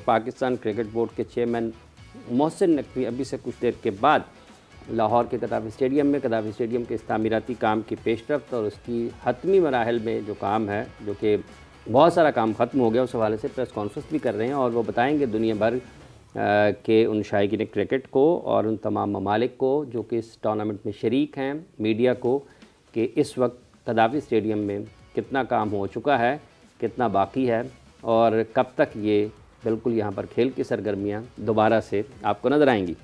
Pakistan cricket board के chairman Mohsin Naqvi अभी से कुछ देर के बाद लाहौर के गद्दाफी स्टेडियम में गद्दाफी स्टेडियम के तामीराती काम की पेशरफ्त और उसकी हतमी मराहल में जो काम है, जो कि बहुत सारा काम ख़त्म हो गया, उस हवाले से प्रेस कॉन्फ्रेंस भी कर रहे हैं और वो बताएंगे दुनिया भर के उन शायकीन क्रिकेट को और उन तमाम ममालिक को जो कि इस टूर्नामेंट में शरीक हैं, मीडिया को, कि इस वक्त गद्दाफी स्टेडियम में कितना काम हो चुका है, कितना बाकी है और कब तक ये बिल्कुल यहाँ पर खेल की सरगर्मियाँ दोबारा से आपको नज़र आएंगी।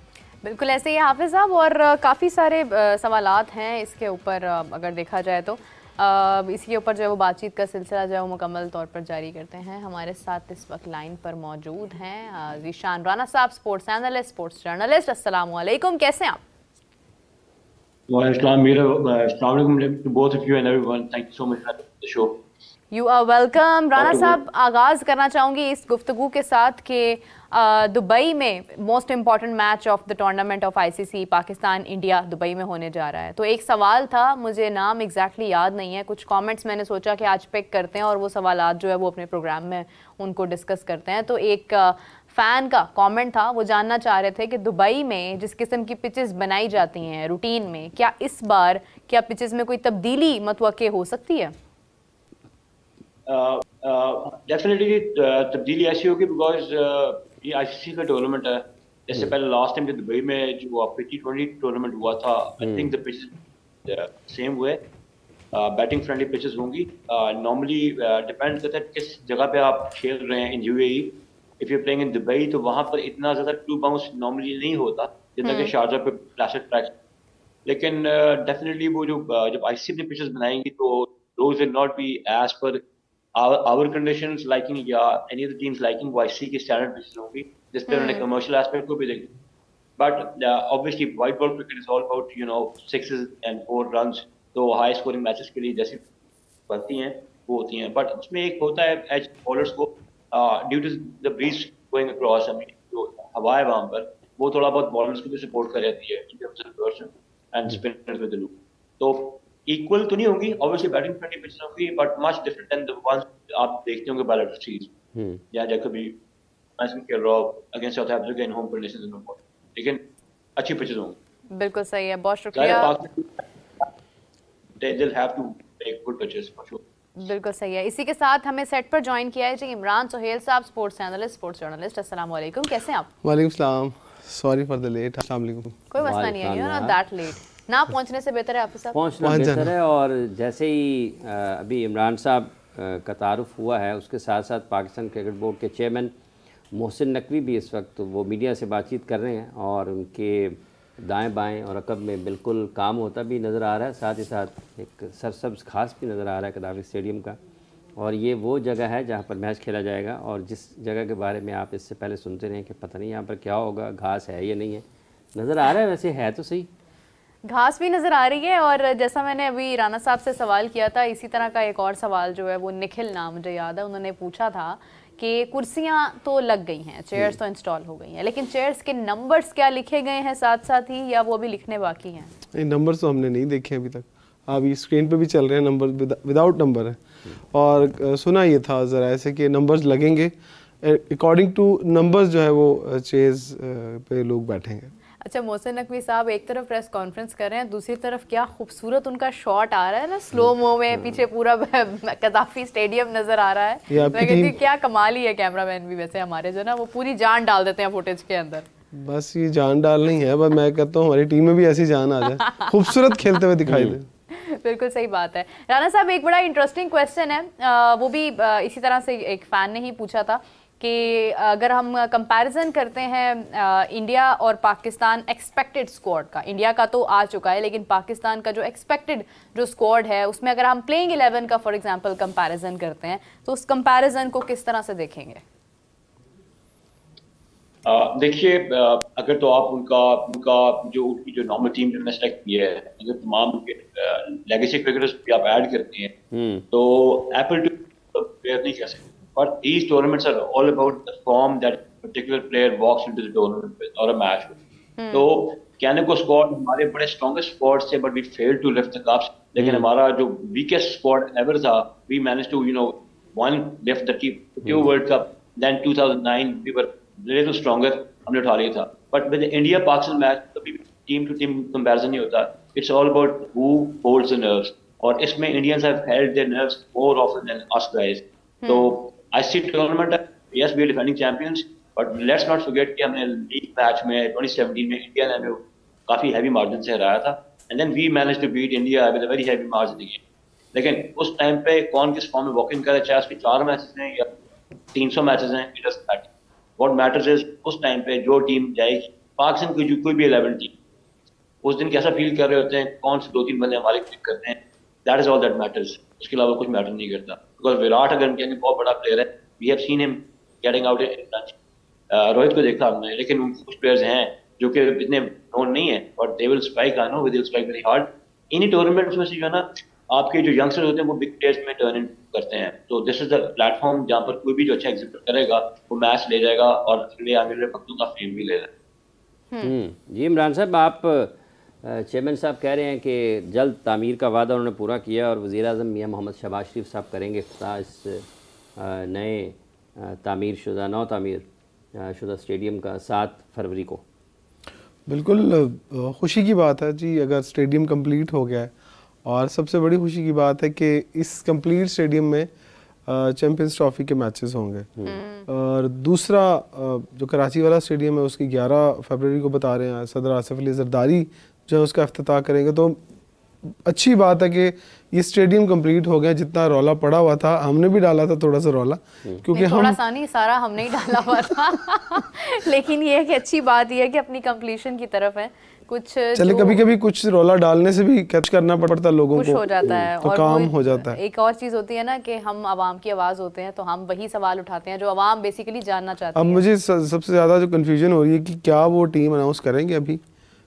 बिल्कुल ऐसे ही हाफिज़ साहब, और काफ़ी सारे सवालात हैं इसके ऊपर अगर देखा जाए तो इसके ऊपर जो है वो बातचीत का सिलसिला जो है वो मुकम्मल तौर पर जारी करते हैं। हमारे साथ इस वक्त लाइन पर मौजूद हैं ज़ीशान राना साहब, स्पोर्ट्स एनालिस्ट, स्पोर्ट्स जर्नलिस्ट। अस्सलाम वालेकुम, कैसे हैं आप? You are welcome. राना साहब, आगाज़ करना चाहूँगी इस गुफ्तगू के साथ कि दुबई में most important match of the tournament of ICC Pakistan India Dubai में होने जा रहा है। तो एक सवाल था, मुझे नाम एग्जैक्टली याद नहीं है, कुछ कमेंट्स मैंने सोचा कि आज पिक करते हैं और वो सवालात जो है वो अपने प्रोग्राम में उनको डिस्कस करते हैं। तो एक फ़ैन का कमेंट था, वो जानना चाह रहे थे कि दुबई में जिस किस्म की पिचेस बनाई जाती हैं रूटीन में, क्या इस बार क्या पिचेस में कोई तब्दीली मतवक्के हो सकती है? डेफिनेटली तब्दीली ऐसी होगी बिकॉज ये आईसीसी का टूर्नामेंट है। इससे पहले लास्ट टाइम जो दुबई में जो T20 टूर्नामेंट हुआ था, I think the pitches same हुए, बैटिंग फ्रेंडली पिचेस होंगी। नॉर्मली डिपेंड करता है किस जगह पे आप खेल रहे हैं। In UAE if you playing in Dubai तो वहाँ पर इतना ज़्यादा टू बाउंस नॉर्मली नहीं होता जितना कि शारजा पे क्लासिक ट्रैक। लेकिन डेफिनेटली वो जो जब आईसीसी ने पिचेस बनाएंगी तो those will not be as per our conditions liking या any of the teams liking YC की standard pitches होंगी जिस पे उन्होंने commercial aspect को भी देंगे। But obviously white ball cricket is all about 6s and 4 runs, तो high scoring matches के लिए जैसी बनती हैं वो होती हैं। But उसमें एक होता है edge bowlers को due to the breeze going across, I mean जो हवा है वहाँ पर वो थोड़ा बहुत bowlers को भी support कर जाती है in terms of version and spinners with the loop। तो इक्वल तो नहीं होंगी, ऑब्वियसली बैटिंग फ्रेंडली पिचेस होंगी, but much different than the ones आप देखते होंगे बैलेटर सीरीज या जब कभी मैच में खेल रहा हो against south Africa in home conditions में, लेकिन अच्छी पिचेस होंगी। बिल्कुल सही है, बहुत शुक्रिया। They will have to make good pitches for sure. बिल्कुल सही है। इसी के साथ हमें सेट पर ज्वाइन किया है जी इमरान सुहेल साहब, स्पोर्ट्स एनालिस्ट, स्पोर्ट्स जर्नलिस्ट। अस्सलाम वालेकुम, कैसे हैं आप? वालेकुम सलाम, सॉरी फॉर द लेट। अस्सलाम वालेकुम। कोई मसला नहीं है, यू नो दैट लेट, ना पहुंचने से बेहतर है आप साहब पहुंचना बेहतर है। और जैसे ही अभी इमरान साहब का तारुफ हुआ है, उसके साथ साथ पाकिस्तान क्रिकेट बोर्ड के चेयरमैन मोहसिन नकवी भी इस वक्त वो मीडिया से बातचीत कर रहे हैं और उनके दाएं बाएं और अकब में बिल्कुल काम होता भी नज़र आ रहा है। साथ ही साथ एक सरसब्ज घास भी नज़र आ रहा है गद्दाफी स्टेडियम का, और ये वो जगह है जहाँ पर मैच खेला जाएगा। और जिस जगह के बारे में आप इससे पहले सुनते रहे कि पता नहीं यहाँ पर क्या होगा, घास है या नहीं है, नज़र आ रहा है, वैसे है तो सही, घास भी नज़र आ रही है। और जैसा मैंने अभी राना साहब से सवाल किया था, इसी तरह का एक और सवाल जो है वो निखिल नाम मुझे याद है, उन्होंने पूछा था कि कुर्सियां तो लग गई हैं, चेयर्स तो इंस्टॉल हो गई हैं, लेकिन चेयर्स के नंबर्स क्या लिखे गए हैं साथ साथ ही, या वो भी लिखने बाकी हैं? नहीं, नंबर्स तो हमने नहीं देखे अभी तक। अभी स्क्रीन पे भी चल रहे हैं नंबर, विदाउट नंबर है। और सुना ये था ज़रा ऐसे कि नंबर्स लगेंगे, अकॉर्डिंग टू नंबर्स जो है वो चेयर्स पे लोग बैठेंगे। अच्छा, मोहसिन नकवी साहब एक तरफ प्रेस कॉन्फ्रेंस कर रहे हैं, दूसरी तरफ क्या खूबसूरत उनका शॉट आ रहा है ना, स्लो मो में पीछे पूरा गद्दाफी स्टेडियम नज़र आ रहा है। मैं कहती हूँ क्या कमाल ही है, कैमरामैन भी वैसे हमारे जो ना वो पूरी जान डाल देते हैं फुटेज के अंदर। बस ये जान डाल नहीं है, बस मैं कहता हूँ हमारी टीम में भी ऐसी जान आ जाए, खूबसूरत खेलते हुए दिखाई दे। बिल्कुल सही बात है। राना साहब, एक बड़ा इंटरेस्टिंग क्वेश्चन है, वो भी इसी तरह से एक फ़ैन ने ही पूछा था कि अगर हम कंपैरिजन करते हैं इंडिया और पाकिस्तान एक्सपेक्टेड स्क्वाड का, इंडिया का तो आ चुका है लेकिन पाकिस्तान का जो एक्सपेक्टेड जो स्क्वाड है उसमें अगर हम प्लेइंग 11 का फॉर एग्जांपल कंपैरिजन करते हैं तो उस कंपैरिजन को किस तरह से देखेंगे? देखिए, अगर तो आप उनका जो नॉर्मल टीम ने सेलेक्ट किया है, अगर तमाम लेगेसी क्रिकेटर्स भी आप ऐड करते हैं तो एप्पल टू प्लेयर नहीं कह सकते। But these tournaments are all about the form that particular player walks into the tournament with or a match with. तो कहने को स्क्वाड हमारे बड़े स्ट्रॉन्गेस्ट स्क्वाड्स थे, but we failed to lift the cups. लेकिन हमारा जो weakest squad ever था, we managed to one lift the two World Cup then 2009 we were little stronger, हमने उठा लिया था. But with the India Pakistan match कभी टीम टू टीम कंपैरिजन नहीं होता. It's all about who holds the nerves. और इसमें Indians have held their nerves more often than us guys. So ICC tournament, yes we are defending champions, but let's not forget कि हमने league match में 2017 में India ने हमें काफी heavy margin से हराया था. And then we managed to beat India with a very heavy margin again. लेकिन उस टाइम पे कौन किस फॉर्म में वॉक इन करे, चाहे उसके 4 मैचेस हैं या 300 मैचेस हैं, it doesn't matter. What matters is उस टाइम पे जो टीम जाएगी, पाकिस्तान की जो कोई भी 11 टीम उस दिन कैसा फील कर रहे होते हैं, कौन से 2-3 बंदे हमारे क्लिक करते हैं, that is all that matters. उसके अलावा कुछ मैटर नहीं करता. बिकॉज विराट अगर उनके बहुत बड़ा प्लेयर है, we have seen him getting out in lunch. Rohit को देखा हमने, लेकिन उनके कुछ प्लेयर्स हैं जो कि इतने नोन नहीं है, but they will strike, I know they will strike very hard. इन्हीं टूर्नामेंट्स में से जो है ना, आपके जो यंगस्टर्स होते हैं वो बिग प्लेयर्स में टर्न इन करते हैं. तो दिस इज द प्लेटफॉर्म जहाँ पर कोई भी जो अच्छा एग्जीक्यूट करेगा वो मैच ले जाएगा और अगले आने वाले वक्तों का फेम भी ले जाएगा. जी इमरान साहब, आप चेयरमैन साहब कह रहे हैं कि जल्द तामीर का वादा उन्होंने पूरा किया और वज़ीर-ए-आज़म मियां मोहम्मद शहबाज शरीफ साहब करेंगे इफ्तिताह इस नए नौ तामीर शुदा स्टेडियम का 7 फरवरी को. बिल्कुल खुशी की बात है जी अगर स्टेडियम कंप्लीट हो गया है, और सबसे बड़ी खुशी की बात है कि इस कंप्लीट स्टेडियम में चैंपियंस ट्रॉफी के मैचेस होंगे. और दूसरा जो कराची वाला स्टेडियम है उसकी 11 फरवरी को बता रहे हैं सदर आसिफ अली जरदारी जो है उसका इफ्तिताह करेंगे. तो अच्छी बात है कि ये स्टेडियम कंप्लीट हो गया. जितना रौला पड़ा हुआ था, हमने भी डाला था थोड़ा सा रौला, क्योंकि थोड़ा सा नहीं, सारा हमने ही डाला हुआ था. लेकिन ये है कि अच्छी बात ये है कि अपनी कंप्लीशन की तरफ है. कुछ चले कभी कभी कुछ रौला डालने से भी कैच करना पड़ता है लोगों को, हो जाता है तो और काम हो जाता है. एक और चीज़ होती है ना कि हम आवाम की आवाज़ होते हैं, तो हम वही सवाल उठाते हैं जो आवाम बेसिकली जानना चाहती है. अब मुझे सबसे ज़्यादा जो कन्फ्यूजन हो रही है कि क्या वो टीम अनाउंस करेंगे अभी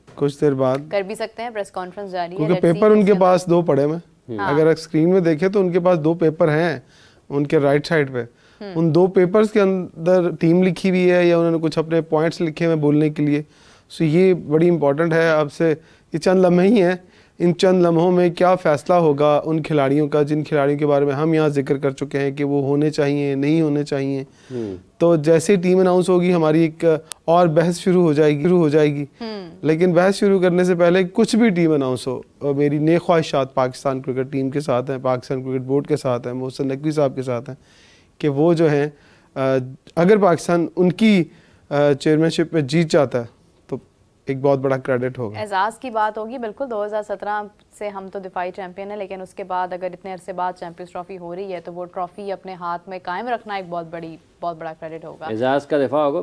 कुछ देर बाद. कर भी सकते हैं, प्रेस कॉन्फ्रेंस जारी है. क्योंकि पेपर उनके पास 2 पड़े हैं. अगर स्क्रीन में देखें तो उनके पास 2 पेपर हैं उनके राइट साइड पे. उन 2 पेपर्स के अंदर टीम लिखी हुई है या उन्होंने कुछ अपने पॉइंट्स लिखे हुए बोलने के लिए. सो ये बड़ी इंपॉर्टेंट है. अब से ये चंद लम्हे ही हैं. इन चंद लम्हों में क्या फ़ैसला होगा उन खिलाड़ियों का जिन खिलाड़ियों के बारे में हम यहाँ जिक्र कर चुके हैं कि वो होने चाहिए नहीं होने चाहिए. तो जैसे टीम अनाउंस होगी हमारी एक और बहस शुरू हो जाएगी. लेकिन बहस शुरू करने से पहले कुछ भी टीम अनाउंस हो, और मेरी नेक ख्वाहिशात पाकिस्तान क्रिकेट टीम के साथ हैं, पाकिस्तान क्रिकेट बोर्ड के साथ हैं, मोहसिन नकवी साहब के साथ हैं कि वो जो हैं अगर पाकिस्तान उनकी चेयरमैनशिप में जीत जाता है तो एक बहुत बड़ा क्रेडिट होगा. एजाज़ की बात होगी. बिल्कुल 2017 से हम तो दिफाई चैंपियन है, लेकिन उसके बाद अगर इतने अरसे बाद चैंपियंस ट्रॉफी हो रही है तो वो ट्रॉफी अपने हाथ में कायम रखना एक बहुत बड़ा क्रेडिट होगा. एजाज़ का दिफा होगा.